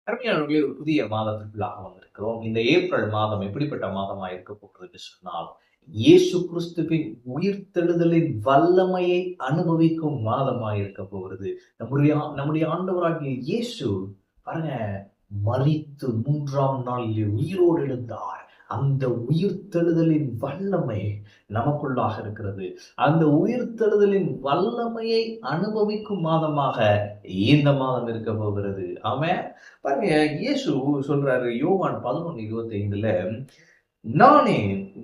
அருமையானவர்களே, ஒரு புதிய மாதத்திற்குள்ளாக வந்திருக்கிறோம். இந்த ஏப்ரல் மாதம் எப்படிப்பட்ட மாதமா இருக்க போகிறது என்று சொன்னால், இயேசு கிறிஸ்துவின் உயிர்த்தெழுதலின் வல்லமையை அனுபவிக்கும் மாதமா இருக்க போகிறது. நம்முடைய ஆண்டவராகிய இயேசு பாருங்க, மரித்து 3ஆம் நாளிலே உயிரோடு எழுந்தார். அந்த உயிர்த்தெழுதலின் வல்லமை நமக்குள்ளாக இருக்கிறது. அந்த உயிர்த்தெழுதலின் வல்லமையை அனுபவிக்கும் மாதமாக இந்த மாதம் இருக்க போகிறது. ஆமென். பாருங்க, இயேசு சொல்றாரு யோவான் 11:25, நானே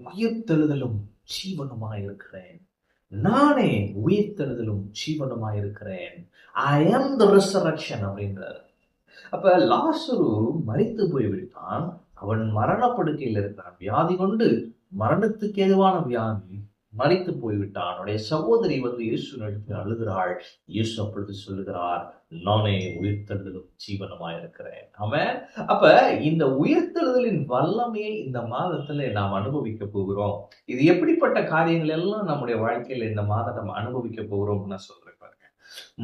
உயிர்த்தெழுதலும் ஜீவனுமாய் இருக்கிறேன். நானே உயிர்த்தெழுதலும் ஜீவனுமாய் இருக்கிறேன். ஐ ஆம் தி ரெசரக்ஷன் அப்படின்றார். அப்ப லாசரு மரித்து போய்விட்டான். அவன் மரணப்படுக்கையில் இருக்கிறான். வியாதி கொண்டு மரணத்துக்கு ஏதுவான வியாதி, மரித்து போய்விட்டான். அவனுடைய சகோதரி வந்து இயேசு நடத்தி அழுகிறாள். இயேசு அப்பொழுது சொல்லுகிறார், நானே உயிர்த்தெழுதலும் ஜீவனுமாய் இருக்கிறேன். ஆமென். அப்ப இந்த உயிர்த்தெழுதலின் வல்லமையை இந்த மாதத்துல நாம் அனுபவிக்க போகிறோம். இது எப்படிப்பட்ட காரியங்கள் எல்லாம் நம்முடைய வாழ்க்கையில இந்த மாதம் நம்ம அனுபவிக்க போகிறோம் நான் சொல்றேன் பாருங்க.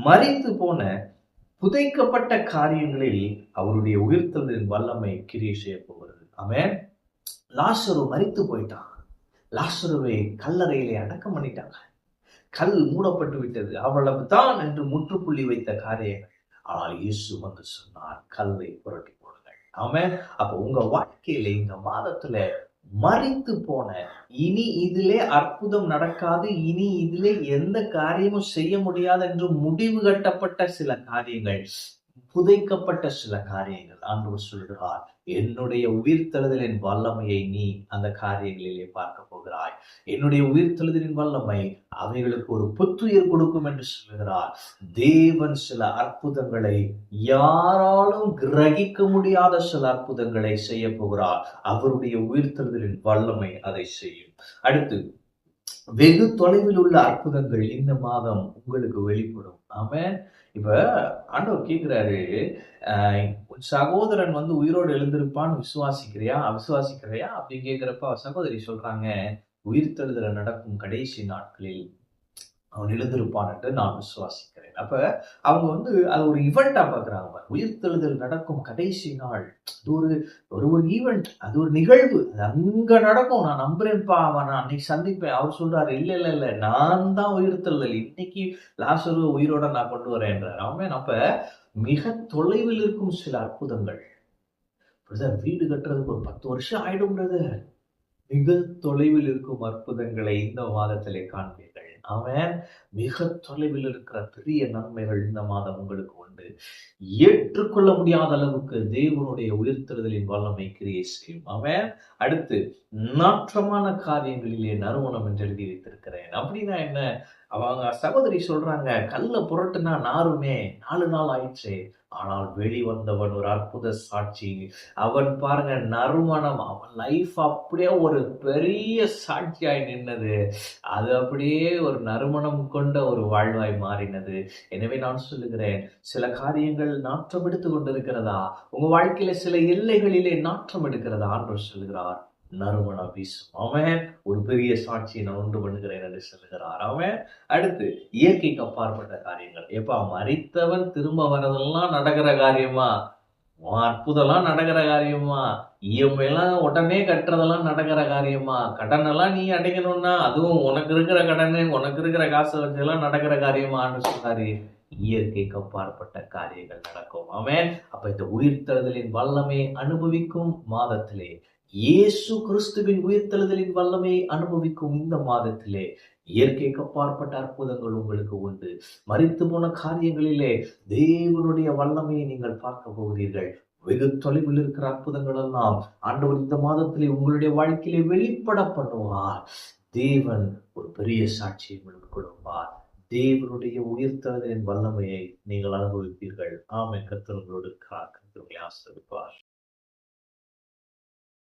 மரித்து போன புதைக்கப்பட்ட காரியங்களில் அவருடைய உயிர்த்தெழுதலின் வல்லமை கிரியை செய்ய போகிறது. ஆமென். லாசரு மரித்து போயிட்டான். லாசருவை கல்லறையிலே அடக்கம் பண்ணிட்டாங்க. கல் மூடப்பட்டு விட்டது. அவ்வளவுதான் என்று முற்றுப்புள்ளி வைத்த காரியங்கள். ஆனால் இயேசு வந்து சொன்னார், கல்லை புரட்டி போடுங்கள். ஆமென். அப்ப உங்க வாழ்க்கையில இந்த மாதத்துல மரித்து போன, இனி இதிலே அற்புதம் நடக்காது, இனி இதிலே எந்த காரியமும் செய்ய முடியாது என்று முடிவு கட்டப்பட்ட சில காரியங்கள், புதைக்கப்பட்ட சில காரியங்கள், ஆண்டவர் சொல்கிறார், என்னுடைய உயிர்த்தெழுதலின் வல்லமையை நீ அந்த காரியங்களிலே பார்க்க போகிறாய். என்னுடைய உயிர்த்தெழுதலின் வல்லமை அவைகளுக்கு ஒரு புத்துயிர் கொடுக்கும் என்று சொல்கிறார். தேவன் சில அற்புதங்களை, யாராலும் கிரகிக்க முடியாத சில அற்புதங்களை செய்ய போகிறார். அவருடைய உயிர்த்தெழுதலின் வல்லமை அதை செய்யும். அடுத்து, வெகு தொலைவில் உள்ள அற்புதங்கள் இந்த மாதம் உங்களுக்கு வெளிப்படும். ஆமென். இப்ப ஆண்டவர் கேட்கிறாரு, உன் சகோதரன் வந்து உயிரோடு எழுந்திருப்பான்னு விசுவாசிக்கிறியா அப்படின்னு கேட்கிறப்ப சகோதரி சொல்றாங்க, உயிர்த்தெழுதல நடக்கும் கடைசி நாட்களில் அவன் எழுந்திருப்பான் என்று நான் விசுவாசிக்கிறேன். அப்ப அவங்க வந்து அது ஒரு ஈவெண்டா பாக்குறாங்க. உயிர்த்தெழுதல் நடக்கும் கடைசி நாள், அது ஒரு ஒரு ஈவெண்ட், அது ஒரு நிகழ்வு, அது அங்க நடக்கும். நான் நம்புறேன்ப்பா, அவன் நான் அன்னைக்கு சந்திப்பேன். அவர் சொல்றாரு, இல்ல இல்ல இல்ல, நான் தான் உயிர்த்தெழுதல், இன்னைக்கு லாசரு உயிரோட நான் கொண்டு வரேன்றார். அவன் அப்ப மிக தொலைவில் இருக்கும் சில அற்புதங்கள். வீடு கட்டுறதுக்கு ஒரு 10 வருஷம் ஆயிடும் பிரதர். மிக தொலைவில் இருக்கும் அற்புதங்களை இந்த மாதத்திலே காண்பீர்கள். அவன் மிக தொலைவில் இருக்கிற பெரிய நன்மைகள் இந்த மாதம் உங்களுக்கு உண்டு. ஏற்றுக்கொள்ள முடியாத அளவுக்கு தேவனுடைய உயிர்த்தெழுதலின் வல்லமை கிரியை செய்யும். அவன் அடுத்து, நாற்றமான காரியங்களிலே நறுமணம் என்று எழுதி வைத்திருக்கிறேன். அப்படின்னா என்ன? அவங்க சகோதரி சொல்றாங்க, கல்ல புரட்டுனா நாருமே, 4 நாள் ஆயிடுச்சு. ஆனால் வெளிவந்தவன் ஒரு அற்புத சாட்சி. அவன் பாருங்க, நறுமணம், அவன் லைஃப் அப்படியே ஒரு பெரிய சாட்சியாய் நின்னது. அது அப்படியே ஒரு நறுமணம் கொண்ட ஒரு வாழ்வாய் மாறினது. எனவே நான் சொல்லுகிறேன், சில காரியங்கள் நாற்றம் எடுத்துக் கொண்டிருக்கிறதா? உங்க வாழ்க்கையில சில எல்லைகளிலே நாற்றம் எடுக்கிறதா? ஆண்டவர் சொல்லுகிறார், நறுமணம் வீசும். அவன் ஒரு பெரிய சாட்சியை நான் உண்டு பண்ணுகிறேன் என்று சொல்லுகிறார். அவன் அடுத்து, இயற்கைக்கு அப்பாற்பட்ட காரியங்கள். எப்பா, மரித்தவன் திரும்ப வரதெல்லாம் நடக்கிற காரியமா? அற்புதம்லாம் நடக்கிற காரியமா? இஎம்ஐ எல்லாம் உடனே கட்டுறதெல்லாம் நடக்கிற காரியமா? கடன் எல்லாம் நீ அடைக்கணும்னா, அதுவும் உனக்கு இருக்கிற கடனு, உனக்கு இருக்கிற காசை வச்செல்லாம் நடக்கிற காரியமான்னு சொன்னாரு. இயற்கைக்கு அப்பாற்பட்ட காரியங்கள் நடக்கும். ஆமென். அப்ப இந்த உயிர்த்தெழுதலின் வல்லமையை அனுபவிக்கும் மாதத்திலே, இயேசு கிறிஸ்துவின் உயிர்த்தெழுதலின் வல்லமையை அனுபவிக்கும் இந்த மாதத்திலே, இயற்கைக்கு அப்பாற்பட்ட அற்புதங்கள் உங்களுக்கு உண்டு. மரித்து போன காரியங்களிலே தேவனுடைய வல்லமையை நீங்கள் பார்க்க போகிறீர்கள். வெகு தொலைவில் இருக்கிற அற்புதங்கள் எல்லாம் ஆண்டவர் இந்த மாதத்திலே உங்களுடைய வாழ்க்கையிலே வெளிப்பட பண்ணுவார். தேவன் ஒரு பெரிய சாட்சியை உங்களுக்கு கொடுப்பார். தேவனுடைய உயிர்த்தெழுதலின் வல்லமையை நீங்கள் அனுபவிப்பீர்கள். ஆமென். கர்த்தர் உங்களோடு இருக்கிறார். கர்த்தர் உங்களை ஆசீர்வதிப்பார்.